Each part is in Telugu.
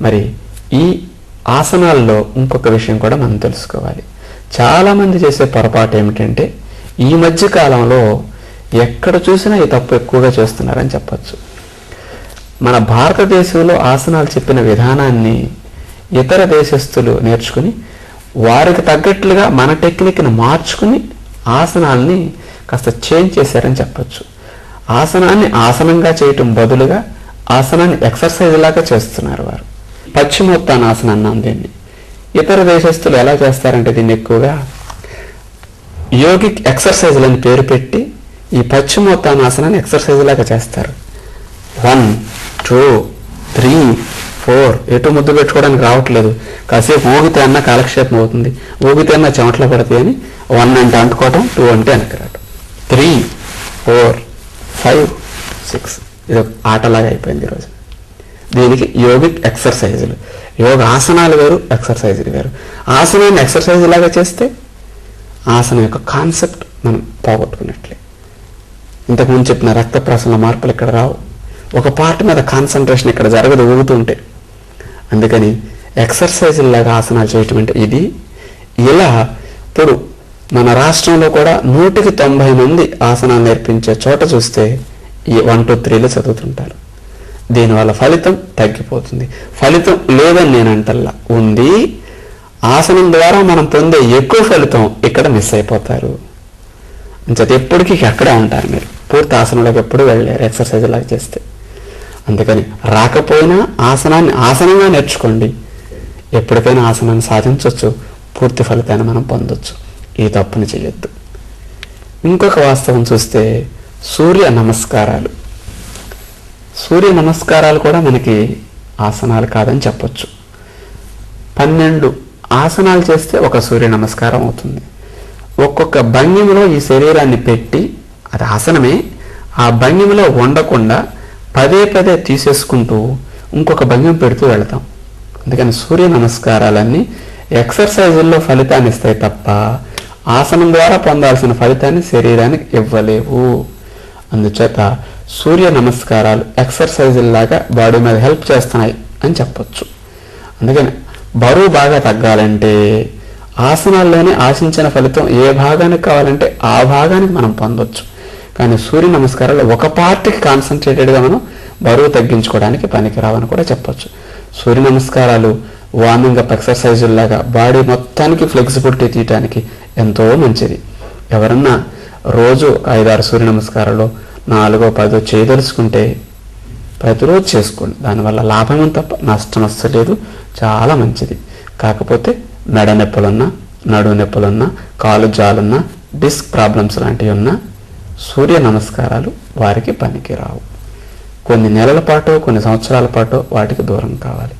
మరి ఈ ఆసనాల్లో ఇంకొక విషయం కూడా మనం తెలుసుకోవాలి. చాలామంది చేసే పొరపాటు ఏమిటంటే ఈ మధ్య కాలంలో ఎక్కడ చూసినా ఈ తప్పు ఎక్కువగా చేస్తున్నారని చెప్పచ్చు. మన భారతదేశంలో ఆసనాలు చెప్పిన విధానాన్ని ఇతర దేశస్తులు నేర్చుకుని వారికి తగ్గట్లుగా మన టెక్నిక్ని మార్చుకుని ఆసనాల్ని కాస్త చేంజ్ చేశారని చెప్పచ్చు. ఆసనాన్ని ఆసనంగా చేయటం బదులుగా ఆసనాన్ని ఎక్సర్సైజ్ లాగా చేస్తున్నారు వారు. పశ్చిమోత్తానాసనం అన్నాం దీన్ని. ఇతర దేశస్తులు ఎలా చేస్తారంటే దీన్ని ఎక్కువగా యోగిక్ ఎక్సర్సైజ్లని పేరు పెట్టి ఈ పశ్చిమోత్తానాసనాన్ని ఎక్సర్సైజ్ లాగా చేస్తారు. 1 2 3 4 ఎటు ముద్దు పెట్టుకోవడానికి రావట్లేదు, కాసేపు ఊగితే అన్న కాలక్షేపం అవుతుంది, ఊగితే అన్న చెమటలు పడతాయి అని 1 అంటే అంటుకోవటం, 2 అంటే వెనకరావటం, 3 4 5 6 ఇది ఒక ఆటలాగా అయిపోయింది ఈరోజు. దీనికి యోగిక్ ఎక్సర్సైజులు. యోగ ఆసనాలు వేరు, ఎక్సర్సైజులు వేరు. ఆసనాన్ని ఎక్సర్సైజ్ లాగా చేస్తే ఆసనం యొక్క కాన్సెప్ట్ మనం పోగొట్టుకున్నట్లే. ఇంతకుముందు చెప్పిన రక్త ప్రసరణ మార్పులు ఇక్కడ రావు. ఒక పార్ట్ మీద కాన్సన్ట్రేషన్ ఇక్కడ జరగదు ఊగుతుంటే. అందుకని ఎక్సర్సైజ్ లాగా ఆసనాలు చేయటం అంటే ఇది. ఇలా ఇప్పుడు మన రాష్ట్రంలో కూడా 100కి 90 మంది ఆసనాలు నేర్పించే చోట చూస్తే ఈ 1 2 3లు చదువుతుంటారు. దీనివల్ల ఫలితం తగ్గిపోతుంది. ఫలితం లేదని నేను అంటల్లా, ఉంది. ఆసనం ద్వారా మనం పొందే ఎక్కువ ఫలితం ఇక్కడ మిస్ అయిపోతారు. అంచేత ఎప్పటికీ అక్కడే ఉంటారు మీరు. పూర్తి ఆసనంలోకి ఎప్పుడు వెళ్ళలేరు ఎక్సర్సైజ్ లాగా చేస్తే. అందుకని రాకపోయినా ఆసనాన్ని ఆసనంగా నేర్చుకోండి. ఎప్పటికైనా ఆసనాన్ని సాధించవచ్చు, పూర్తి ఫలితాన్ని మనం పొందొచ్చు. ఈ తప్పుని చేయొద్దు. ఇంకొక వాస్తవం చూస్తే సూర్య నమస్కారాలు. సూర్య నమస్కారాలు కూడా మనకి ఆసనాలు కాదని చెప్పొచ్చు. 12 ఆసనాలు చేస్తే ఒక సూర్య నమస్కారం అవుతుంది. ఒక్కొక్క భంగిమలో ఈ శరీరాన్ని పెట్టి, అది ఆసనమే, ఆ భంగిమలో ఉండకుండా పదే పదే తీసేసుకుంటూ ఇంకొక భంగిమ పెడుతూ వెళతాం. అందుకని సూర్య నమస్కారాలన్నీ ఎక్సర్సైజుల్లో ఫలితాన్ని ఇస్తాయి తప్ప ఆసనం ద్వారా పొందాల్సిన ఫలితాన్ని శరీరానికి ఇవ్వలేవు. అందుచేత సూర్య నమస్కారాలు ఎక్సర్సైజుల్లాగా బాడీ మీద హెల్ప్ చేస్తున్నాయి అని చెప్పొచ్చు. అందుకని బరువు బాగా తగ్గాలంటే ఆసనాల్లోనే ఆశించిన ఫలితం ఏ భాగానికి కావాలంటే ఆ భాగానికి మనం పొందొచ్చు. కానీ సూర్య నమస్కారాలు ఒక పార్ట్కి కాన్సన్ట్రేటెడ్గా మనం బరువు తగ్గించుకోవడానికి పనికిరావని కూడా చెప్పొచ్చు. సూర్య నమస్కారాలు వార్మింగ్ అప్ ఎక్సర్సైజుల్లాగా బాడీ మొత్తానికి ఫ్లెక్సిబిలిటీ తీయటానికి ఎంతో మంచిది. ఎవరన్నా రోజు 5-6 సూర్య నమస్కారాలు 4-10 చేయదలుచుకుంటే ప్రతిరోజు చేసుకోండి. దానివల్ల లాభం తప్ప నష్టం వస్తలేదు, చాలా మంచిది. కాకపోతే మెడ నొప్పులున్నా, నడుము నొప్పులున్నా, కాలు జాలున్నా, డిస్క్ ప్రాబ్లమ్స్ లాంటివి ఉన్నా సూర్య నమస్కారాలు వారికి పనికిరావు. కొన్ని నెలల పాటు, కొన్ని సంవత్సరాల పాటు వాటికి దూరం కావాలి.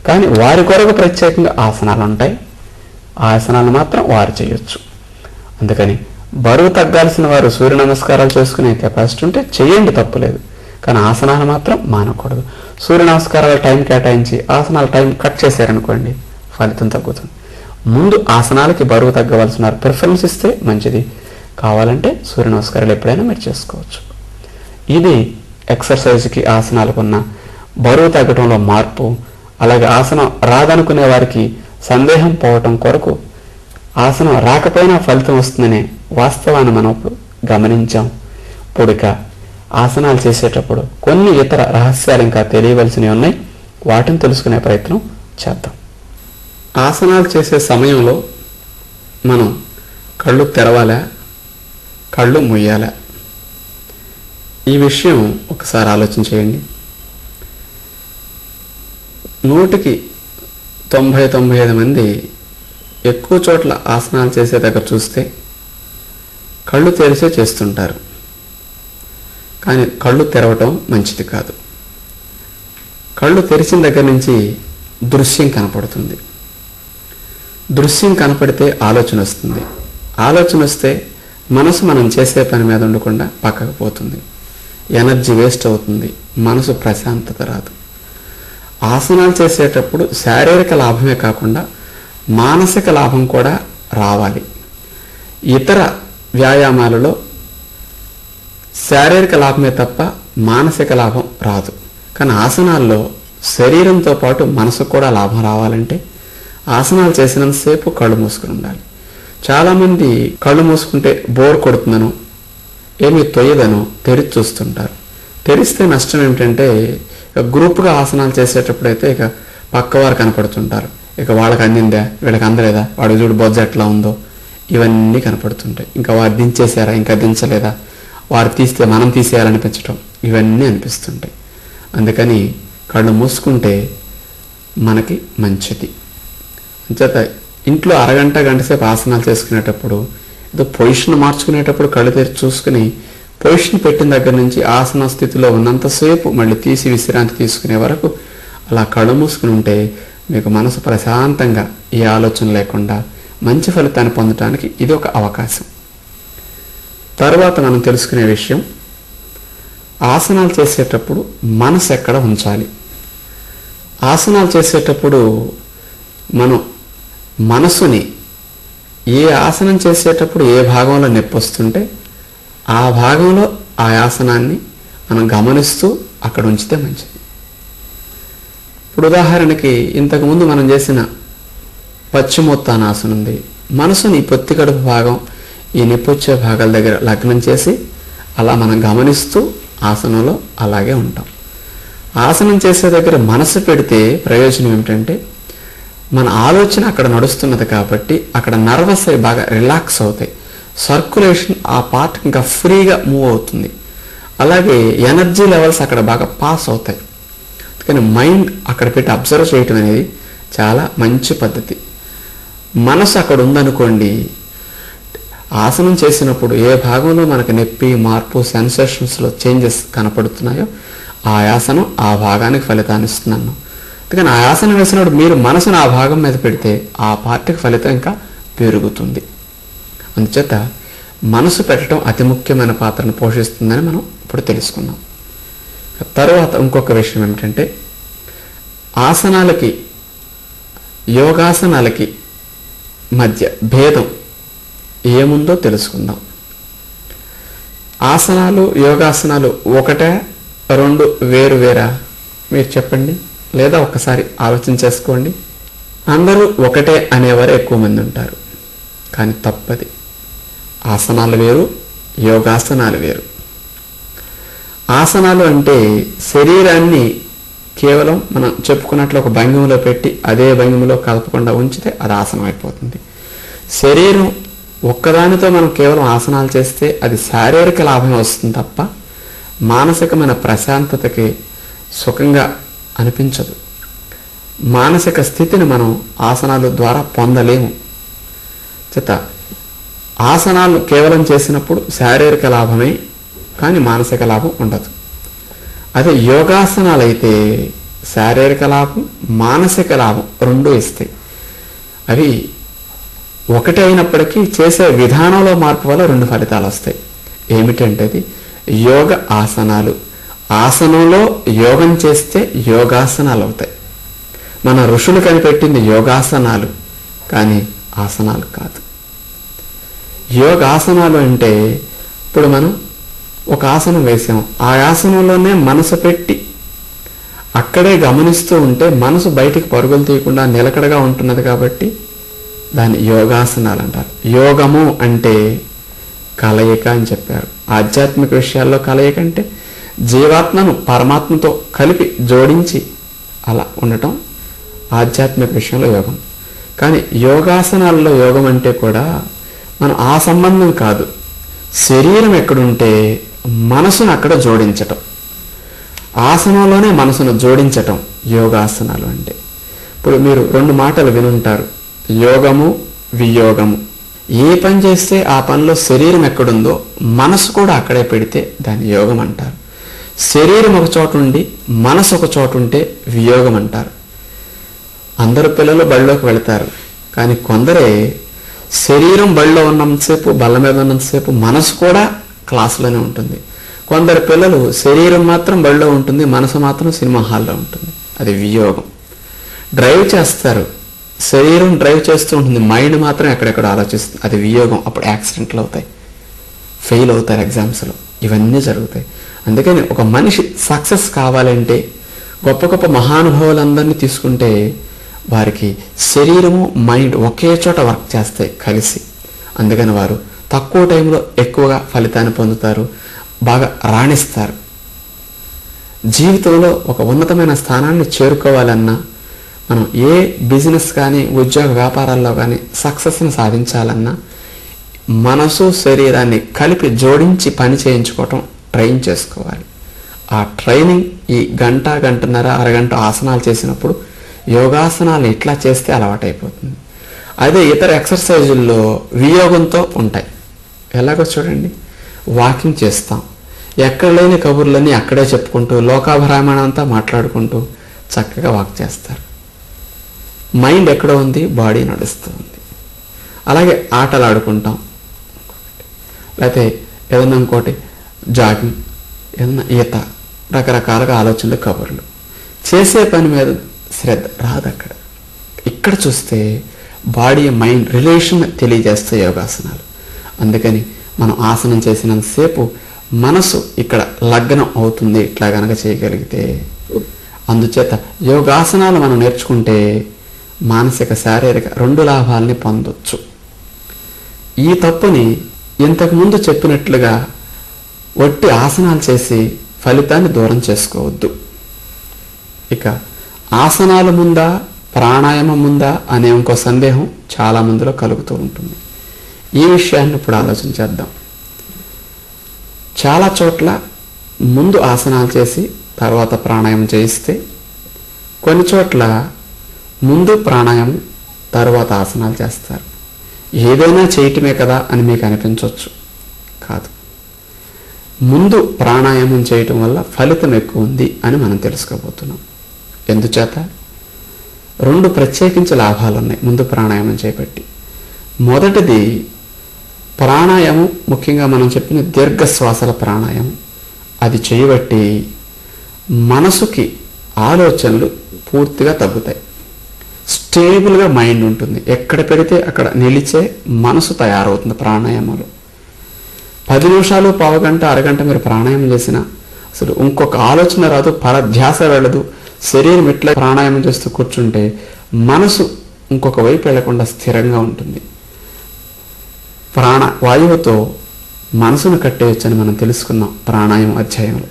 కానీ వారి కొరకు ప్రత్యేకంగా ఆసనాలు ఉంటాయి. ఆ ఆసనాలు మాత్రం వారు చేయొచ్చు. అందుకని బరువు తగ్గాల్సిన వారు సూర్య నమస్కారాలు చేసుకునే కెపాసిటీ ఉంటే చేయండి, తప్పులేదు. కానీ ఆసనాలు మాత్రం మానకూడదు. సూర్య నమస్కారాలు టైం కేటాయించి ఆసనాలు టైం కట్ చేశారనుకోండి, ఫలితం తగ్గుతుంది. ముందు ఆసనాలకి బరువు తగ్గవలసిన వారు ప్రిఫరెన్స్ ఇస్తే మంచిది. కావాలంటే సూర్య నమస్కారాలు ఎప్పుడైనా మీరు చేసుకోవచ్చు. ఇది ఎక్సర్సైజ్కి ఆసనాలకు ఉన్న బరువు తగ్గడంలో మార్పు. అలాగే ఆసనం రాదనుకునే వారికి సందేహం పోవటం కొరకు ఆసనం రాకపోయినా ఫలితం వస్తుందనే వాస్తవాన్ని మనం ఇప్పుడు గమనించాం. ఇప్పుడు ఇక ఆసనాలు చేసేటప్పుడు కొన్ని ఇతర రహస్యాలు ఇంకా తెలియవలసినవి ఉన్నాయి. వాటిని తెలుసుకునే ప్రయత్నం చేద్దాం. ఆసనాలు చేసే సమయంలో మనం కళ్ళు తెరవాలా, కళ్ళు ముయ్యాలా? ఈ విషయం ఒకసారి ఆలోచన చేయండి. 100కి 90-95 మంది ఎక్కువ చోట్ల ఆసనాలు చేసే దగ్గర చూస్తే కళ్ళు తెరిచే చేస్తుంటారు. కానీ కళ్ళు తెరవటం మంచిది కాదు. కళ్ళు తెరిచిన దగ్గర నుంచి దృశ్యం కనపడుతుంది. దృశ్యం కనపడితే ఆలోచన వస్తుంది. ఆలోచన వస్తే మనసు మనం చేసే పని మీద ఉండకుండా పక్కకు పోతుంది. ఎనర్జీ వేస్ట్ అవుతుంది. మనసు ప్రశాంతత రాదు. ఆసనాలు చేసేటప్పుడు శారీరక లాభమే కాకుండా మానసిక లాభం కూడా రావాలి. ఇతర వ్యాయామాలలో శారీరక లాభమే తప్ప మానసిక లాభం రాదు. కానీ ఆసనాల్లో శరీరంతో పాటు మనసుకు కూడా లాభం రావాలంటే ఆసనాలు చేసినంతసేపు కళ్ళు మూసుకుని ఉండాలి. చాలామంది కళ్ళు మూసుకుంటే బోర్ కొడుతుందనో ఏమీ తొయ్యదనో తెరిచి చూస్తుంటారు. తెరిస్తే నష్టం ఏమిటంటే గ్రూప్గా ఆసనాలు చేసేటప్పుడైతే ఇక పక్కవారు కనపడుతుంటారు. ఇక వాళ్ళకి అందిందా, వీళ్ళకి అందలేదా, వాడు చూడు బొజ్జ ఎట్లా ఉందో, ఇవన్నీ కనపడుతుంటాయి. ఇంకా వారు దించేశారా, ఇంకా దించలేదా, వారు తీస్తే మనం తీసేయాలనిపించటం, ఇవన్నీ అనిపిస్తుంటాయి. అందుకని కళ్ళు మూసుకుంటే మనకి మంచిది. అంచేత ఇంట్లో అరగంట గంట సేపు ఆసనాలు చేసుకునేటప్పుడు ఏదో పొజిషన్ మార్చుకునేటప్పుడు కళ్ళు తెరిచి చూసుకుని పొజిషన్ పెట్టిన దగ్గర నుంచి ఆసన స్థితిలో ఉన్నంతసేపు మళ్ళీ తీసి విశ్రాంతి తీసుకునే వరకు అలా కళ్ళు మూసుకుని ఉంటే మీకు మనసు ప్రశాంతంగా ఏ ఆలోచన లేకుండా మంచి ఫలితాన్ని పొందడానికి ఇది ఒక అవకాశం. తర్వాత మనం తెలుసుకునే విషయం, ఆసనాలు చేసేటప్పుడు మనసు ఎక్కడ ఉంచాలి. ఆసనాలు చేసేటప్పుడు మనం మనసుని ఏ ఆసనం చేసేటప్పుడు ఏ భాగంలో నొప్పి వస్తుంటే ఆ భాగంలో ఆ ఆసనాన్ని మనం గమనిస్తూ అక్కడ ఉంచితే మంచిది. ఇప్పుడు ఉదాహరణకి ఇంతకుముందు మనం చేసిన పశ్చిమోత్తానాసనం ఉంది. మనసుని పొత్తి కడుపు భాగం, ఈ నొప్పి వచ్చే భాగాల దగ్గర లగ్నం చేసి అలా మనం గమనిస్తూ ఆసనంలో అలాగే ఉంటాం. ఆసనం చేసే దగ్గర మనసు పెడితే ప్రయోజనం ఏమిటంటే మన ఆలోచన అక్కడ నడుస్తున్నది కాబట్టి అక్కడ నర్వస్ అయి బాగా రిలాక్స్ అవుతాయి. సర్క్యులేషన్ ఆ పార్ట్ ఇంకా ఫ్రీగా మూవ్ అవుతుంది. అలాగే ఎనర్జీ లెవెల్స్ అక్కడ బాగా పాస్ అవుతాయి. కానీ మైండ్ అక్కడ పెట్టి అబ్జర్వ్ చేయటం అనేది చాలా మంచి పద్ధతి. మనసు అక్కడ ఉందనుకోండి, ఆసనం చేసినప్పుడు ఏ భాగంలో మనకు నొప్పి, మార్పు, సెన్సేషన్స్లో చేంజెస్ కనపడుతున్నాయో ఆ ఆసనం ఆ భాగానికి ఫలితాన్ని ఇస్తున్నాను. అందుకని ఆ ఆసనం వేసినప్పుడు మీరు మనసును ఆ భాగం మీద పెడితే ఆ పార్టీకి ఫలితం ఇంకా పెరుగుతుంది. అందుచేత మనసు పెట్టడం అతి ముఖ్యమైన పాత్రను పోషిస్తుందని మనం ఇప్పుడు తెలుసుకున్నాం. తర్వాత ఇంకొక విషయం ఏమిటంటే ఆసనాలకి యోగాసనాలకి మధ్య భేదం ఏముందో తెలుసుకుందాం. ఆసనాలు యోగాసనాలు ఒకటే, రెండు వేరు వేరా? మీరు చెప్పండి, లేదా ఒక్కసారి ఆలోచన చేసుకోండి. అందరూ ఒకటే అనేవారు ఎక్కువ మంది ఉంటారు, కానీ తప్పది. ఆసనాలు వేరు, యోగాసనాలు వేరు. ఆసనాలు అంటే శరీరాన్ని కేవలం మనం చెప్పుకున్నట్లు ఒక భంగిమలో పెట్టి అదే భంగిమలో కలపకుండా ఉంచితే అది ఆసనం అయిపోతుంది. శరీరం ఒక్కదానితో మనం కేవలం ఆసనాలు చేస్తే అది శారీరక లాభం వస్తుంది తప్ప మానసికమైన ప్రశాంతతకి సుఖంగా అనిపించదు. మానసిక స్థితిని మనం ఆసనాల ద్వారా పొందలేము. చేత ఆసనాలు కేవలం చేసినప్పుడు శారీరక లాభమే కానీ మానసిక లాభం ఉండదు. అదే యోగాసనాలు అయితే శారీరక లాభం, మానసిక లాభం రెండూ ఇస్తాయి. అవి ఒకటే అయినప్పటికీ చేసే విధానంలో మార్పు వల్ల రెండు ఫలితాలు వస్తాయి. ఏమిటంటే అది యోగ ఆసనాలు. ఆసనంలో యోగం చేస్తే యోగాసనాలు అవుతాయి. మన ఋషులు కనిపెట్టింది యోగాసనాలు కానీ ఆసనాలు కాదు. యోగాసనాలు అంటే ఇప్పుడు మనం ఒక ఆసనం వేసాం, ఆ ఆసనంలోనే మనసు పెట్టి అక్కడే గమనిస్తూ ఉంటే మనసు బయటికి పరుగులు తీయకుండా నిలకడగా ఉంటున్నది కాబట్టి దాన్ని యోగాసనాలు అంటారు. యోగము అంటే కలయిక అని చెప్పారు. ఆధ్యాత్మిక విషయాల్లో కలయిక అంటే జీవాత్మను పరమాత్మతో కలిపి జోడించి అలా ఉండటం ఆధ్యాత్మిక విషయంలో యోగం. కానీ యోగాసనాల్లో యోగం అంటే కూడా మనం ఆ సంబంధం కాదు, శరీరం ఎక్కడుంటే మనసును అక్కడ జోడించటం, ఆసనంలోనే మనసును జోడించటం యోగాసనాలు అంటే. ఇప్పుడు మీరు రెండు మాటలు వినుంటారు, యోగము, వియోగము. ఏ పని చేస్తే ఆ పనిలో శరీరం ఎక్కడుందో మనసు కూడా అక్కడే పెడితే దాన్ని యోగం అంటారు. శరీరం ఒక చోట ఉండి మనసు ఒక చోట ఉంటే వియోగం అంటారు. అందరు పిల్లలు బళ్ళలోకి వెళతారు, కానీ కొందరే శరీరం బళ్ళలో ఉన్నంతసేపు, బల్ల మీద ఉన్నంతసేపు మనసు కూడా క్లాసులోనే ఉంటుంది. కొందరు పిల్లలు శరీరం మాత్రం బళ్ళలో ఉంటుంది, మనసు మాత్రం సినిమా హాల్లో ఉంటుంది. అది వియోగం. డ్రైవ్ చేస్తారు, శరీరం డ్రైవ్ చేస్తూ ఉంటుంది, మైండ్ మాత్రం ఎక్కడెక్కడ ఆలోచిస్తుంది. అది వియోగం. అప్పుడు యాక్సిడెంట్లు అవుతాయి, ఫెయిల్ అవుతారు ఎగ్జామ్స్లో, ఇవన్నీ జరుగుతాయి. అందుకని ఒక మనిషి సక్సెస్ కావాలంటే గొప్ప గొప్ప మహానుభావులందరినీ తీసుకుంటే వారికి శరీరము మైండ్ ఒకే చోట వర్క్ చేస్తాయి కలిసి. అందుకని వారు తక్కువ టైంలో ఎక్కువగా ఫలితాన్ని పొందుతారు, బాగా రాణిస్తారు. జీవితంలో ఒక ఉన్నతమైన స్థానాన్ని చేరుకోవాలన్నా, మనం ఏ బిజినెస్ కానీ ఉద్యోగ వ్యాపారాల్లో కానీ సక్సెస్ని సాధించాలన్నా మనసు శరీరాన్ని కలిపి జోడించి పని చేయించుకోవటం ట్రైన్ చేసుకోవాలి. ఆ ట్రైనింగ్ ఈ గంటన్నర అరగంట ఆసనాలు చేసినప్పుడు యోగాసనాలు ఇట్లా చేస్తే అలవాటైపోతుంది. అదే ఇతర ఎక్సర్సైజుల్లో వియోగంతో ఉంటాయి. ఎలాగో చూడండి, వాకింగ్ చేస్తాం, ఎక్కడ లేని కబుర్లన్నీ అక్కడే చెప్పుకుంటూ లోకాభిరామాయణం అంతా మాట్లాడుకుంటూ చక్కగా వాక్ చేస్తారు. మైండ్ ఎక్కడ ఉంది, బాడీ నడుస్తూ ఉంది. అలాగే ఆటలు ఆడుకుంటాం, లేకపోతే ఏదన్నా ఇంకోటి జాగింగ్, ఏదన్నా ఈత, రకరకాలుగా ఆలోచనలు, కబుర్లు. చేసే పని మీద శ్రద్ధ రాదు అక్కడ. ఇక్కడ చూస్తే బాడీ మైండ్ రిలేషన్ తెలియజేస్తాయి యోగాసనాలు. అందుకని మనం ఆసనం చేసినంతసేపు మనసు ఇక్కడ లగ్నం అవుతుంది ఇట్లా గనక చేయగలిగితే. అందుచేత యోగాసనాలు మనం నేర్చుకుంటే మానసిక శారీరక 2 లాభాలని పొందొచ్చు. ఈ తప్పుని ఇంతకుముందు చెప్పినట్లుగా వట్టి ఆసనాలు చేసి ఫలితాన్ని దూరం చేసుకోవద్దు. ఇక ఆసనాలు ముందా ప్రాణాయామం ముందా అనే ఇంకో సందేహం చాలా మందిలో కలుగుతూ ఉంటుంది. ఈ విషయాన్ని ఇప్పుడు ఆలోచించేద్దాం. చాలా చోట్ల ముందు ఆసనాలు చేసి తర్వాత ప్రాణాయామం చేయిస్తే, కొన్ని చోట్ల ముందు ప్రాణాయామం తర్వాత ఆసనాలు చేస్తారు. ఏదైనా చేయటమే కదా అని మీకు అనిపించవచ్చు. కాదు, ముందు ప్రాణాయామం చేయటం వల్ల ఫలితం ఎక్కువ ఉంది అని మనం తెలుసుకోబోతున్నాం. ఎందుచేత 2 ప్రత్యేకించి లాభాలు ఉన్నాయి ముందు ప్రాణాయామం చేపట్టి. మొదటిది ప్రాణాయామం, ముఖ్యంగా మనం చెప్పిన దీర్ఘశ్వాసల ప్రాణాయామం. అది చేయబట్టి మనసుకి ఆలోచనలు పూర్తిగా తగ్గుతాయి. స్టేబుల్గా మైండ్ ఉంటుంది. ఎక్కడ పెడితే అక్కడ నిలిచే మనసు తయారవుతుంది ప్రాణాయామంలో. 10 నిమిషాలు, పావుగంట, అరగంట మీరు ప్రాణాయామం చేసినా అసలు ఇంకొక ఆలోచన రాదు, పరధ్యాస వెళ్ళదు. శరీరం ఇట్లా ప్రాణాయామం చేస్తూ కూర్చుంటే మనసు ఇంకొక వైపు వెళ్లకుండా స్థిరంగా ఉంటుంది. వాయువుతో మనసును కట్టేయచ్చని మనం తెలుసుకున్నాం ప్రాణాయామం అధ్యాయంలో.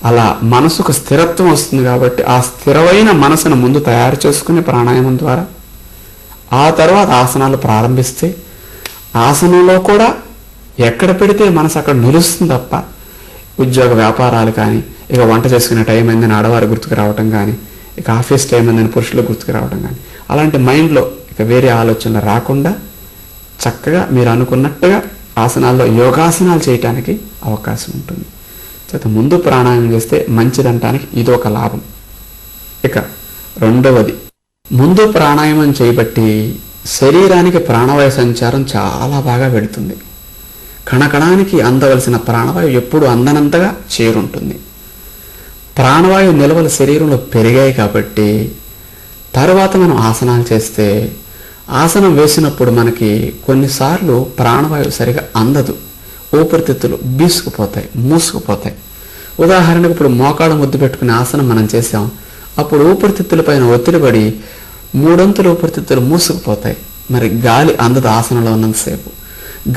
అలా మనసుకు స్థిరత్వం వస్తుంది కాబట్టి ఆ స్థిరమైన మనసును ముందు తయారు చేసుకునే ప్రాణాయామం ద్వారా ఆ తర్వాత ఆసనాలు ప్రారంభిస్తే ఆసనంలో కూడా ఎక్కడ పెడితే మనసు అక్కడ నిలుస్తుంది తప్ప ఉద్యోగ వ్యాపారాలు కానీ, ఇక వంట చేసుకునే టైం అయిందని ఆడవారు గుర్తుకు రావటం కానీ, ఇక ఆఫీస్ టైం అయిందని పురుషులు గుర్తుకు రావటం కానీ, అలాంటి మైండ్లో ఇక వేరే ఆలోచనలు రాకుండా చక్కగా మీరు అనుకున్నట్టుగా ఆసనాల్లో యోగాసనాలు చేయటానికి అవకాశం ఉంటుంది. చేత ముందు ప్రాణాయామం చేస్తే మంచిదంటానికి ఇదొక లాభం. ఇక రెండవది, ముందు ప్రాణాయామం చేయబట్టి శరీరానికి ప్రాణవాయు సంచారం చాలా బాగా వెళుతుంది. కణకణానికి అందవలసిన ప్రాణవాయువు ఎప్పుడు అందనంతగా చేరుంటుంది. ప్రాణవాయువు నిల్వలు శరీరంలో పెరిగాయి కాబట్టి తర్వాత మనం ఆసనాలు చేస్తే ఆసనం వేసినప్పుడు మనకి కొన్నిసార్లు ప్రాణవాయువు సరిగా అందదు. ఊపిరితిత్తులు బీసుకుపోతాయి, మూసుకుపోతాయి. ఉదాహరణకు ఇప్పుడు మోకాళ్ళ ముద్దు పెట్టుకునే ఆసనం మనం చేసాం. అప్పుడు ఊపిరితిత్తుల పైన ఒత్తిడి పడి 3 అంతులు ఊపిరితిత్తులు మూసుకుపోతాయి. మరి గాలి అందదు ఆసనంలో ఉన్నంతసేపు.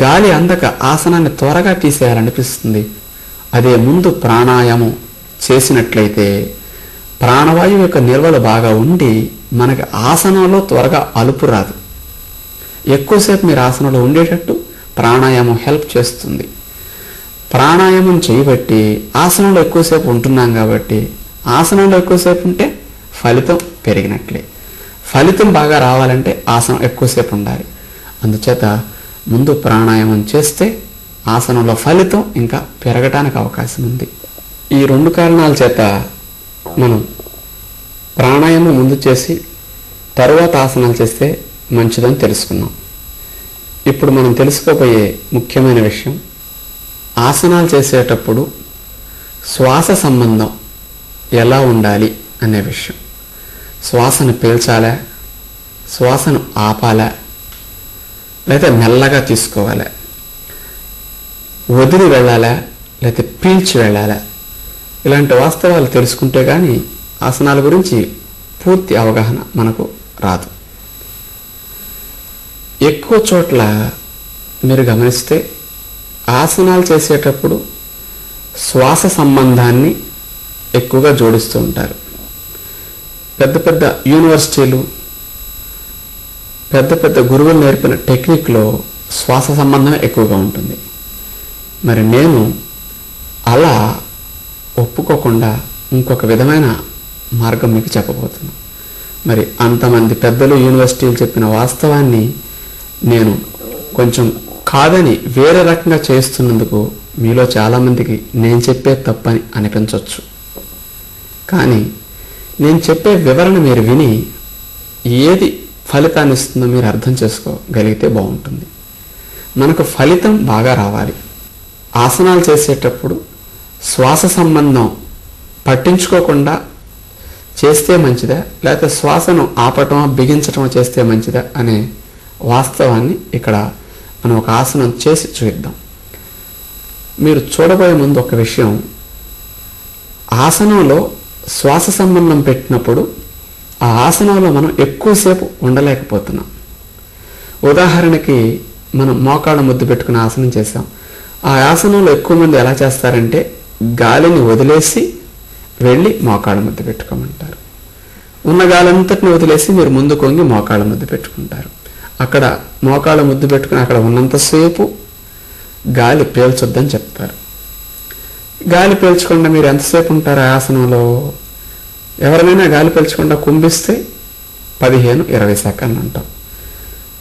గాలి అందక ఆసనాన్ని త్వరగా తీసేయాలనిపిస్తుంది. అదే ముందు ప్రాణాయామం చేసినట్లయితే ప్రాణవాయువు యొక్క నిల్వలు బాగా ఉండి మనకి ఆసనంలో త్వరగా అలుపు రాదు. ఎక్కువసేపు మీరు ఆసనంలో ఉండేటట్టు ప్రాణాయామం హెల్ప్ చేస్తుంది. ప్రాణాయామం చేయబట్టి ఆసనంలో ఎక్కువసేపు ఉంటున్నాం కాబట్టి ఆసనంలో ఎక్కువసేపు ఉంటే ఫలితం పెరిగినట్లే. ఫలితం బాగా రావాలంటే ఆసనం ఎక్కువసేపు ఉండాలి. అందుచేత ముందు ప్రాణాయామం చేస్తే ఆసనంలో ఫలితం ఇంకా పెరగటానికి అవకాశం ఉంది. ఈ 2 కారణాల చేత మనం ప్రాణాయామం ముందు చేసి తరువాత ఆసనాలు చేస్తే మంచిదని తెలుసుకున్నాం. ఇప్పుడు మనం తెలుసుకోబోయే ముఖ్యమైన విషయం, ఆసనాలు చేసేటప్పుడు శ్వాస సంబంధం ఎలా ఉండాలి అనే విషయం. శ్వాసను పీల్చాలా, శ్వాసను ఆపాలా, లేదా మెల్లగా తీసుకోవాలా, వదిలి వెళ్ళాలా, లేకపోతే పీల్చి వెళ్ళాలా, ఇలాంటి వాస్తవాలు తెలుసుకుంటే కానీ ఆసనాల గురించి పూర్తి అవగాహన మనకు రాదు. ఎక్కువ చోట్ల మీరు గమనిస్తే ఆసనాలు చేసేటప్పుడు శ్వాస సంబంధాన్ని ఎక్కువగా జోడిస్తూ ఉంటారు. పెద్ద పెద్ద యూనివర్సిటీలు, పెద్ద పెద్ద గురువులు నేర్పిన టెక్నిక్లో శ్వాస సంబంధం ఎక్కువగా ఉంటుంది. మరి నేను అలా ఒప్పుకోకుండా ఇంకొక విధమైన మార్గం మీకు చెప్పబోతున్నాను. మరి అంతమంది పెద్దలు యూనివర్సిటీలు చెప్పిన వాస్తవాన్ని నేను కొంచెం కాదని వేరే రకంగా చేస్తున్నందుకు మీలో చాలామందికి నేను చెప్పే తప్పని అనిపించవచ్చు. కానీ నేను చెప్పే వివరణ మీరు విని ఏది ఫలితాన్ని ఇస్తుందో మీరు అర్థం చేసుకోగలిగితే బాగుంటుంది. మనకు ఫలితం బాగా రావాలి. ఆసనాలు చేసేటప్పుడు శ్వాస సంబంధం పట్టించుకోకుండా చేస్తే మంచిదా, లేకపోతే శ్వాసను ఆపటమో బిగించటమో చేస్తే మంచిదా అనే వాస్తవాన్ని ఇక్కడ మనం ఒక ఆసనం చేసి చూద్దాం. మీరు చూడబోయే ముందు ఒక విషయం, ఆసనంలో శ్వాస సంబంధం పెట్టినప్పుడు ఆ ఆసనంలో మనం ఎక్కువసేపు ఉండలేకపోతున్నాం. ఉదాహరణకి మనం మోకాళ్ళ ముద్దు పెట్టుకుని ఆసనం చేసాం. ఆ ఆసనంలో ఎక్కువ మంది ఎలా చేస్తారంటే గాలిని వదిలేసి వెళ్ళి మోకాళ్ళ ముద్దు పెట్టుకోమంటారు. ఉన్న గాలంతటిని వదిలేసి మీరు ముందు కొంగి మోకాళ్ళ ముద్దు పెట్టుకుంటారు. అక్కడ మోకాళ్ళ ముద్దు పెట్టుకుని అక్కడ ఉన్నంతసేపు గాలి పీల్చొద్దని చెప్తారు. గాలి పీల్చకుండా మీరు ఎంతసేపు ఉంటారు ఆ ఆసనంలో? ఎవరినైనా గాలి పీల్చకుండా కుంభిస్తే 15-20 సెకండ్లు ఉంటాం.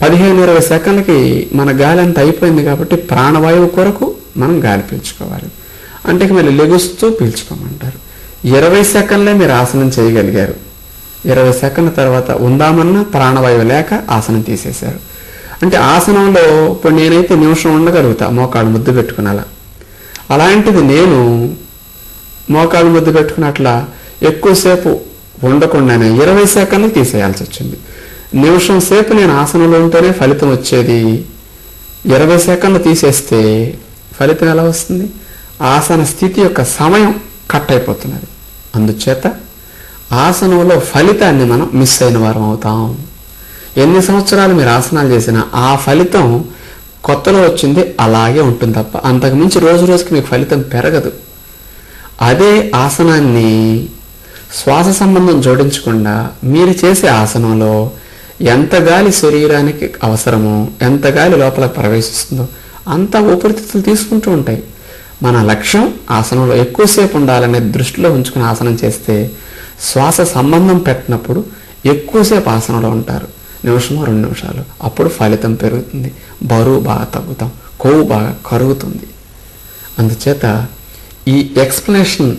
15-20 సెకండ్లకి మన గాలి అంతా అయిపోయింది కాబట్టి ప్రాణవాయువు కొరకు మనం గాలి పీల్చుకోవాలి. అంటే మళ్ళీ లెగుస్తూ పీల్చుకోమంటారు. 20 సెకండ్లే మీరు ఆసనం చేయగలిగారు. 20 సెకండ్ల తర్వాత ఉందామన్నా ప్రాణవాయువు లేక ఆసనం తీసేశారు. అంటే ఆసనంలో ఇప్పుడు నేనైతే నిమిషం ఉండగలుగుతా మోకాళ్ళు ముద్దు పెట్టుకుని అలాంటిది నేను మోకాళ్ళు ముద్దు పెట్టుకుని అట్లా ఎక్కువసేపు ఉండకుండానే 20 సెకండ్లు తీసేయాల్సి వచ్చింది. నిమిషం సేపు నేను ఆసనంలో ఉంటేనే ఫలితం వచ్చేది. 20 సెకండ్లు తీసేస్తే ఫలితం ఎలా వస్తుంది? ఆసన స్థితి యొక్క సమయం కట్ అయిపోతున్నది. అందుచేత ఆసనంలో ఫలితాన్ని మనం మిస్ అయిన వారం అవుతాం. ఎన్ని సంవత్సరాలు మీరు ఆసనాలు చేసినా ఆ ఫలితం కొత్తలో వచ్చింది అలాగే ఉంటుంది తప్ప అంతకుమించి రోజు రోజుకి మీకు ఫలితం పెరగదు. అదే ఆసనాన్ని శ్వాస సంబంధం జోడించకుండా మీరు చేసే ఆసనంలో ఎంత గాలి శరీరానికి అవసరమో, ఎంత గాలి లోపల ప్రవేశిస్తుందో అంత ఊపిరితిత్తులు తీసుకుంటూ ఉంటాయి. మన లక్ష్యం ఆసనంలో ఎక్కువసేపు ఉండాలనే దృష్టిలో ఉంచుకుని ఆసనం చేస్తే శ్వాస సంబంధం పెట్టినప్పుడు ఎక్కువసేపు ఆసనంలో ఉంటారు. నిమిషమో 2 నిమిషాలు. అప్పుడు ఫలితం పెరుగుతుంది, బరువు బాగా తగ్గుతాం, కొవ్వు బాగా కరుగుతుంది. అందుచేత ఈ ఎక్స్ప్లెనేషన్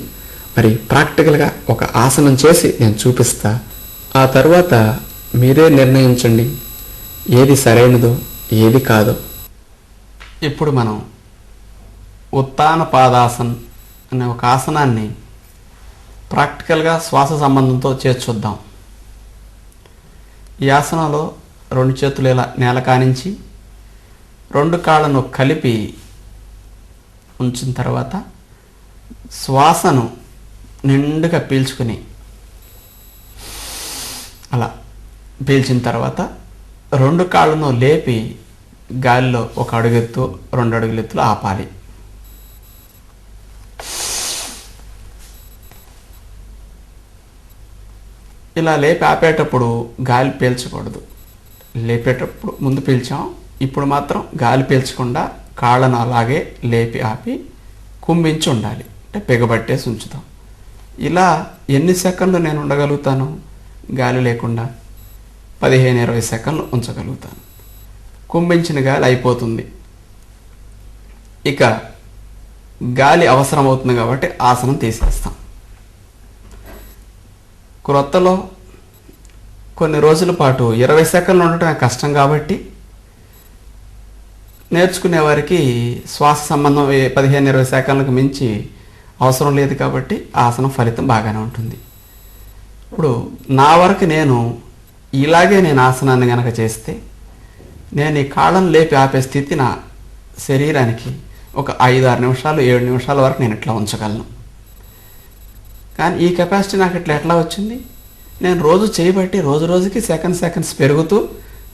మరి ప్రాక్టికల్గా ఒక ఆసనం చేసి నేను చూపిస్తా. ఆ తర్వాత మీరే నిర్ణయించండి ఏది సరైనదో ఏది కాదో. ఇప్పుడు మనం ఉత్తాన పాదాసన్ అనే ఒక ఆసనాన్ని ప్రాక్టికల్గా శ్వాస సంబంధంతో చేసి చూద్దాం. ఈ ఆసనంలో 2 చేతులు ఇలా నేల కానించి 2 కాళ్ళను కలిపి ఉంచిన తర్వాత శ్వాసను నిండుగా పీల్చుకుని అలా పీల్చిన తర్వాత 2 కాళ్ళను లేపి గాలిలో 1 అడుగెత్తు 2 అడుగులు ఎత్తులు ఆపాలి. ఇలా లేపి ఆపేటప్పుడు గాలి పీల్చకూడదు. లేపేటప్పుడు ముందు పీల్చాం, ఇప్పుడు మాత్రం గాలి పీల్చకుండా కాళ్ళను అలాగే లేపి ఆపి కుంభించి ఉండాలి. అంటే పెగబట్టేసి ఉంచుతాం. ఇలా ఎన్ని సెకండ్లు నేను ఉండగలుగుతాను గాలి లేకుండా? 15-20 సెకండ్లు ఉంచగలుగుతాను. కుంభించిన గాలి అయిపోతుంది. ఇక గాలి అవసరమవుతుంది కాబట్టి ఆసనం తీసేస్తాం. క్రొత్తలో కొన్ని రోజుల పాటు 20 సెకండ్లు ఉండటం కష్టం కాబట్టి నేర్చుకునే వారికి శ్వాస సంబంధం 15-20 సెకండ్లకు మించి అవసరం లేదు కాబట్టి ఆసనం ఫలితం బాగానే ఉంటుంది. ఇప్పుడు నా వరకు నేను ఇలాగే ఆసనాన్ని కనుక చేస్తే నేను ఈ కాళ్ళను లేపి ఆపే స్థితి నా శరీరానికి ఒక 5-6 నిమిషాలు 7 నిమిషాల వరకు నేను ఇట్లా ఉంచగలను. కానీ ఈ కెపాసిటీ నాకు ఇట్లా ఎట్లా వచ్చింది? నేను రోజు చేయబట్టి రోజు రోజుకి సెకండ్స్ పెరుగుతూ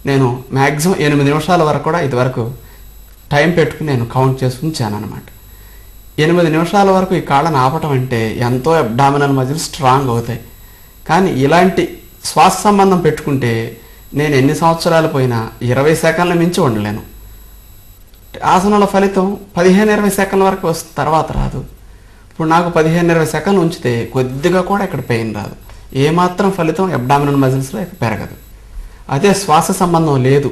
నేను మ్యాక్సిమం 8 నిమిషాల వరకు కూడా ఇదివరకు టైం పెట్టుకుని నేను కౌంట్ చేసి ఉంచాను అనమాట. 8 నిమిషాల వరకు ఈ కాళ్ళను ఆపటం అంటే ఎంతో అబ్డామినల్ మజిల్స్ స్ట్రాంగ్ అవుతాయి. కానీ ఇలాంటి శ్వాస సంబంధం పెట్టుకుంటే నేను ఎన్ని సంవత్సరాలు పోయినా 20 సెకండ్ల మించి ఉండలేను. ఆసనాల ఫలితం 15-20 సెకండ్ల వరకు వస్తుంది, తర్వాత రాదు. ఇప్పుడు నాకు 15-20 సెకండ్లు ఉంచితే కొద్దిగా కూడా ఇక్కడ పెయిన్ రాదు, ఏమాత్రం ఫలితం అబ్డామినల్ మజిల్స్లో పెరగదు. అదే శ్వాస సంబంధం లేదు.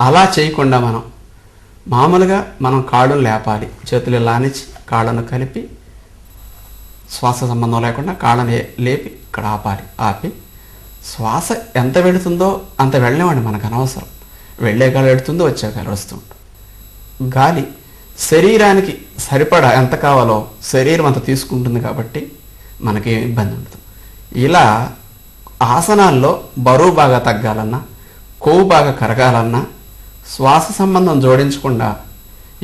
అలా చేయకుండా మామూలుగా మనం కాళ్ళను లేపాలి, చేతులు లానిచ్చి కాళ్ళను కలిపి శ్వాస సంబంధం లేకుండా కాళ్ళని లేపి ఇక్కడ ఆపి శ్వాస ఎంత వెళుతుందో అంత వెళ్ళనివ్వండి, మనకు అనవసరం. వెళ్ళే గాలి వెళుతుందో వచ్చే గాలి వస్తుంటుంది. గాలి శరీరానికి సరిపడా ఎంత కావాలో శరీరం అంత తీసుకుంటుంది కాబట్టి మనకేం ఇబ్బంది ఉండదు. ఇలా ఆసనాల్లో బరువు బాగా తగ్గాలన్నా, కొవ్వు బాగా కరగాలన్నా శ్వాస సంబంధం జోడించకుండా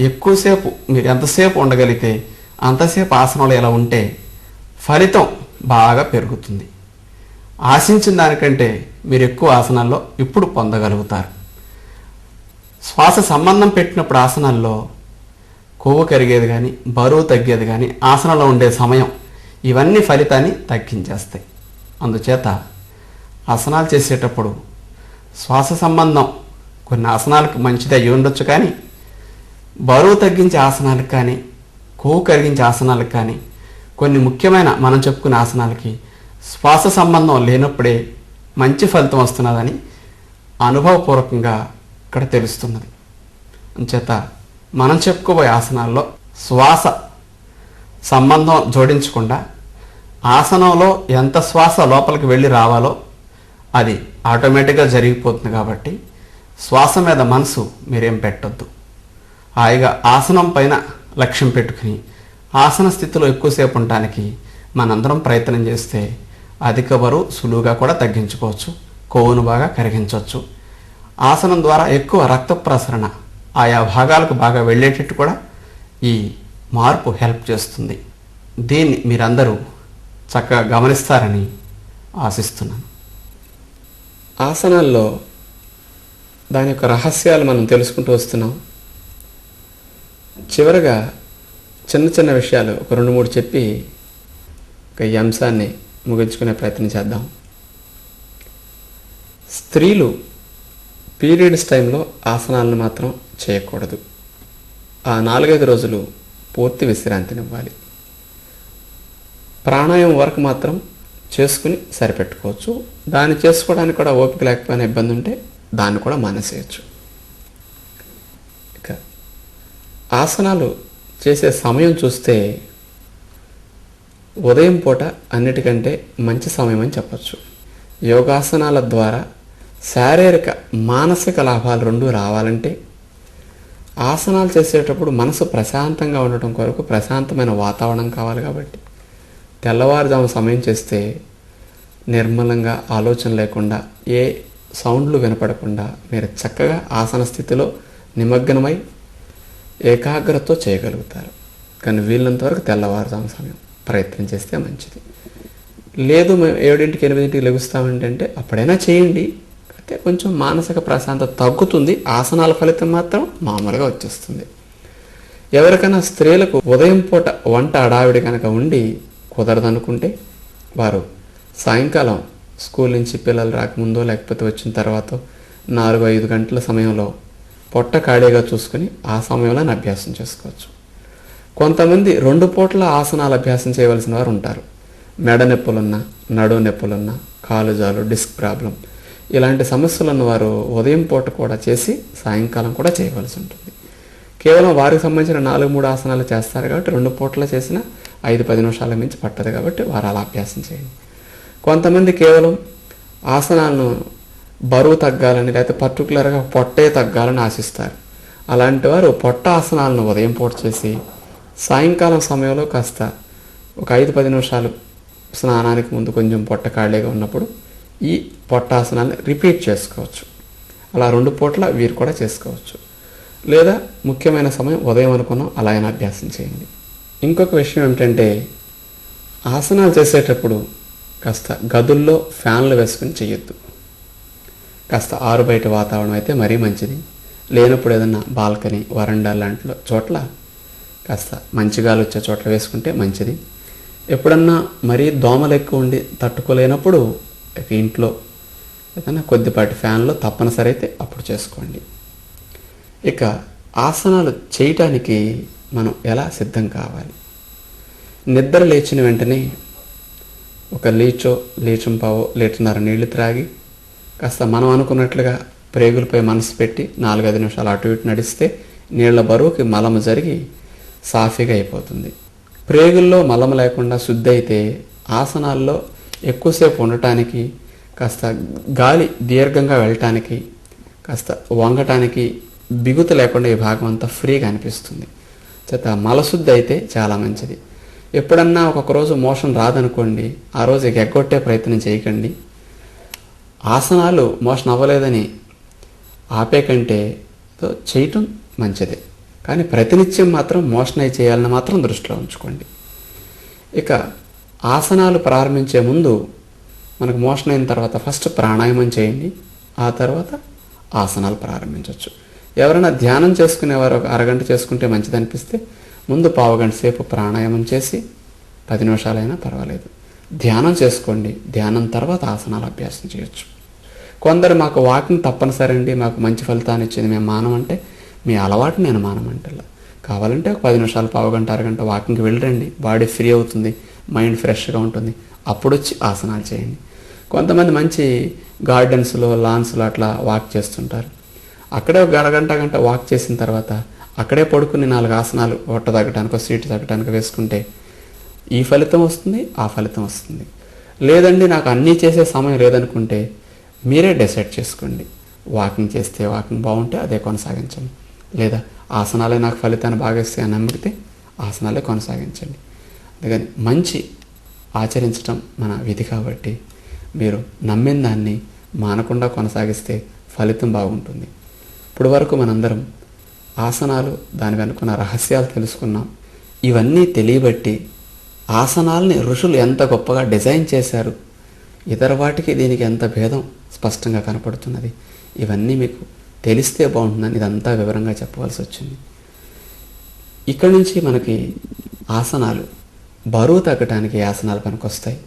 ఎక్కువసేపు మీరు ఎంతసేపు ఉండగలిగితే అంతసేపు ఆసనంలో ఇలా ఉంటే ఫలితం బాగా పెరుగుతుంది. ఆశించిన దానికంటే మీరు ఎక్కువ ఆసనాల్లో ఇప్పుడు పొందగలుగుతారు. శ్వాస సంబంధం పెట్టినప్పుడు ఆసనాల్లో కొవ్వు కరిగేది కానీ బరువు తగ్గేది కానీ ఆసనంలో ఉండే సమయం ఇవన్నీ ఫలితాన్ని తగ్గించేస్తాయి. అందుచేత ఆసనాలు చేసేటప్పుడు శ్వాస సంబంధం కొన్ని ఆసనాలకు మంచిది అయ్యి ఉండొచ్చు, కానీ బరువు తగ్గించే ఆసనాలకు కానీ కొవ్వు కరిగించే ఆసనాలకు కానీ కొన్ని ముఖ్యమైన మనం చెప్పుకునే ఆసనాలకి శ్వాస సంబంధం లేనప్పుడే మంచి ఫలితం వస్తున్నదని అనుభవపూర్వకంగా ఇక్కడ తెలుస్తున్నది. అంచేత మనం చెప్పుకోబోయే ఆసనాల్లో శ్వాస సంబంధం జోడించకుండా ఆసనంలో ఎంత శ్వాస లోపలికి వెళ్ళి రావాలో అది ఆటోమేటిక్గా జరిగిపోతుంది. కాబట్టి శ్వాస మీద మనసు మీరేం పెట్టొద్దు. హాయిగా ఆసనం పైన లక్ష్యం పెట్టుకుని ఆసన స్థితిలో ఎక్కువసేపు ఉండటానికి మనందరం ప్రయత్నం చేస్తే అధిక బరువు సులువుగా కూడా తగ్గించుకోవచ్చు, కొవ్వును బాగా కరిగించవచ్చు. ఆసనం ద్వారా ఎక్కువ రక్త ప్రసరణ ఆయా భాగాలకు బాగా వెళ్ళేటట్టు కూడా ఈ మార్పు హెల్ప్ చేస్తుంది. దీన్ని మీరందరూ చక్కగా గమనిస్తారని ఆశిస్తున్నాను. ఆసనాల్లో దాని యొక్క రహస్యాలు మనం తెలుసుకుంటూ వస్తున్నాం. చివరగా చిన్న విషయాలు ఒక 2-3 చెప్పి ఈ అంశాన్ని ముగించుకునే ప్రయత్నం చేద్దాం. స్త్రీలు పీరియడ్స్ టైంలో ఆసనాలను మాత్రం చేయకూడదు. ఆ 4-5 రోజులు పూర్తి విశ్రాంతినివ్వాలి. ప్రాణాయామం వరకు మాత్రం చేసుకుని సరిపెట్టుకోవచ్చు. దాన్ని చేసుకోవడానికి కూడా ఓపిక లేకపోయినా ఇబ్బంది ఉంటే దాన్ని కూడా మానేసేయచ్చు. ఇక ఆసనాలు చేసే సమయం చూస్తే ఉదయం పూట అన్నిటికంటే మంచి సమయం అని చెప్పచ్చు. యోగాసనాల ద్వారా శారీరక మానసిక లాభాలు 2 రావాలంటే ఆసనాలు చేసేటప్పుడు మనసు ప్రశాంతంగా ఉండటం కొరకు ప్రశాంతమైన వాతావరణం కావాలి. కాబట్టి తెల్లవారుజాము సమయం చేస్తే నిర్మలంగా ఆలోచన లేకుండా ఏ సౌండ్లు వినపడకుండా మీరు చక్కగా ఆసన స్థితిలో నిమగ్నమై ఏకాగ్రతతో చేయగలుగుతారు. కానీ వీళ్ళంత వరకు తెల్లవారుజాము సమయం ప్రయత్నం చేస్తే మంచిది. లేదు మేము 7-8 లెగుస్తామంటే అప్పుడైనా చేయండి. అయితే కొంచెం మానసిక ప్రశాంతత తగ్గుతుంది. ఆసనాల ఫలితం మాత్రం మామూలుగా వచ్చేస్తుంది. ఎవరికైనా స్త్రీలకు ఉదయం పూట వంట అడావిడి కనుక ఉండి కుదరదనుకుంటే వారు సాయంకాలం స్కూల్ నుంచి పిల్లలు రాకముందో లేకపోతే వచ్చిన తర్వాత 4-5 గంటల సమయంలో పొట్ట ఖాళీగా చూసుకుని ఆ సమయంలో అభ్యాసం చేసుకోవచ్చు. కొంతమంది 2 పూట్ల ఆసనాలు అభ్యాసం చేయవలసిన వారు ఉంటారు. మెడ నొప్పులున్నా, నడుము నొప్పులున్నా, కాలుజాలు, డిస్క్ ప్రాబ్లం ఇలాంటి సమస్యలు ఉన్నవారు ఉదయం పూట కూడా చేసి సాయంకాలం కూడా చేయవలసి ఉంటుంది. కేవలం వారికి సంబంధించిన 4-3 ఆసనాలు చేస్తారు కాబట్టి 2 పూటలు చేసిన 5-10 నిమిషాల మించి పట్టదు కాబట్టి వారు అలా అభ్యాసం చేయండి. కొంతమంది కేవలం ఆసనాలను బరువు తగ్గాలని లేకపోతే పర్టికులర్గా పొట్టే తగ్గాలని ఆశిస్తారు. అలాంటి వారు పొట్ట ఆసనాలను ఉదయం పూట చేసి సాయంకాలం సమయంలో కాస్త ఒక 5-10 నిమిషాలు స్నానానికి ముందు కొంచెం పొట్ట ఖాళీగా ఉన్నప్పుడు ఈ పొట్టాసనాన్ని రిపీట్ చేసుకోవచ్చు. అలా 2 పూట్ల వీరు కూడా చేసుకోవచ్చు. లేదా ముఖ్యమైన సమయం ఉదయం అనుకున్నాం అలా అయినా అభ్యాసం చేయండి. ఇంకొక విషయం ఏమిటంటే ఆసనాలు చేసేటప్పుడు కాస్త గదుల్లో ఫ్యాన్లు వేసుకుని చేయొద్దు. కాస్త ఆరు బయట వాతావరణం అయితే మరీ మంచిది. లేనప్పుడు ఏదన్నా బాల్కనీ, వరండా లాంటి చోట్ల కాస్త మంచి గాలి వచ్చే చోట్ల వేసుకుంటే మంచిది. ఎప్పుడన్నా మరీ దోమలు ఎక్కువ ఉండి తట్టుకోలేనప్పుడు ఇంట్లో ఏదైనా కొద్దిపాటి ఫ్యాన్లో తప్పనిసరి అయితే అప్పుడు చేసుకోండి. ఇక ఆసనాలు చేయటానికి మనం ఎలా సిద్ధం కావాలి? నిద్ర లేచిన వెంటనే ఒక లీచంపావో లీటర్న్నర నీళ్లు త్రాగి కాస్త మనం అనుకున్నట్లుగా ప్రేగులపై మనసు పెట్టి 4-5 నిమిషాలు అటు ఇటు నడిస్తే నీళ్ల బరువుకి మలము జరిగి సాఫీగా అయిపోతుంది. ప్రేగుల్లో మలం లేకుండా శుద్ధి అయితే ఆసనాల్లో ఎక్కువసేపు ఉండటానికి, కాస్త గాలి దీర్ఘంగా వెళ్ళటానికి, కాస్త వంగటానికి బిగుత లేకుండా ఈ భాగం అంతా ఫ్రీగా అనిపిస్తుంది. చేత మలశుద్ధి అయితే చాలా మంచిది. ఎప్పుడన్నా ఒక్కొక్క రోజు మోషన్ రాదనుకోండి, ఆ రోజు ఎగ్గొట్టే ప్రయత్నం చేయకండి. ఆసనాలు మోషన్ అవ్వలేదని ఆపే కంటే చేయటం మంచిదే, కానీ ప్రతినిత్యం మాత్రం మోషన్ అయి చేయాలని మాత్రం దృష్టిలో ఉంచుకోండి. ఇక ఆసనాలు ప్రారంభించే ముందు మనకు మోషన్ అయిన తర్వాత ఫస్ట్ ప్రాణాయామం చేయండి, ఆ తర్వాత ఆసనాలు ప్రారంభించవచ్చు. ఎవరైనా ధ్యానం చేసుకునేవారు ఒక అరగంట చేసుకుంటే మంచిది అనిపిస్తే ముందు పావుగంట సేపు ప్రాణాయామం చేసి 10 నిమిషాలైనా పర్వాలేదు ధ్యానం చేసుకోండి. ధ్యానం తర్వాత ఆసనాలు అభ్యాసం చేయొచ్చు. కొందరు మాకు వాకింగ్ తప్పనిసరి అండి, మాకు మంచి ఫలితాన్ని ఇచ్చింది, మేము మానమంటే మీ అలవాటు నేను మానమంటలా. కావాలంటే ఒక 10 నిమిషాలు, పావుగంట, అరగంట వాకింగ్కి వెళ్ళండి. బాడీ ఫ్రీ అవుతుంది, మైండ్ ఫ్రెష్గా ఉంటుంది. అప్పుడు వచ్చి ఆసనాలు చేయండి. కొంతమంది మంచి గార్డెన్స్లో, లాన్స్లో అట్లా వాక్ చేస్తుంటారు. అక్కడే ఒక గంట వాక్ చేసిన తర్వాత అక్కడే పడుకుని 4 ఆసనాలు పొట్ట తగ్గటానికో సీటు తగ్గటానికో వేసుకుంటే ఈ ఫలితం వస్తుంది, ఆ ఫలితం వస్తుంది. లేదండి నాకు అన్నీ చేసే సమయం లేదనుకుంటే మీరే డిసైడ్ చేసుకోండి. వాకింగ్ చేస్తే వాకింగ్ బాగుంటే అదే కొనసాగించండి, లేదా ఆసనాలే నాకు ఫలితాన్ని బాగా ఇస్తాయి అని నమ్మితే ఆసనాలే కొనసాగించండి. అందుకని మంచి ఆచరించడం మన విధి కాబట్టి మీరు నమ్మిన దాన్ని మానకుండా కొనసాగిస్తే ఫలితం బాగుంటుంది. ఇప్పుడు వరకు మనందరం ఆసనాలు, దాని వెనుకున్న రహస్యాలు తెలుసుకున్నాం. ఇవన్నీ తెలియబట్టి ఆసనాలని ఋషులు ఎంత గొప్పగా డిజైన్ చేశారు, ఇతర వాటికి దీనికి ఎంత భేదం స్పష్టంగా కనపడుతున్నది. ఇవన్నీ మీకు తెలిస్తే బాగుంటుందని ఇదంతా వివరంగా చెప్పవలసి వచ్చింది. ఇక్కడి నుంచి మనకి ఆసనాలు బరువు తగ్గటానికి ఏ ఆసనాలు పనికొస్తాయి,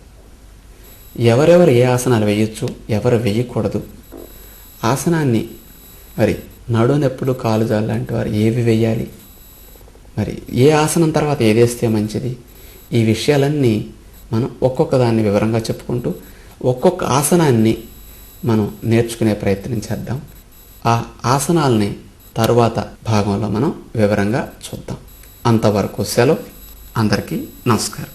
ఎవరెవరు ఏ ఆసనాలు వేయొచ్చు, ఎవరు వేయకూడదు, ఆసనాన్ని మరి నడునొప్పులు, కాలు జాలు లాంటి వారు ఏవి వేయాలి, మరి ఏ ఆసనం తర్వాత ఏదేస్తే మంచిది, ఈ విషయాలన్నీ మనం ఒక్కొక్క దాన్ని వివరంగా చెప్పుకుంటూ ఒక్కొక్క ఆసనాన్ని మనం నేర్చుకునే ప్రయత్నం చేద్దాం. ఆ ఆసనాల్ని తరువాత భాగంలో మనం వివరంగా చూద్దాం. అంతవరకు సెలవు. అందరికీ నమస్కారం.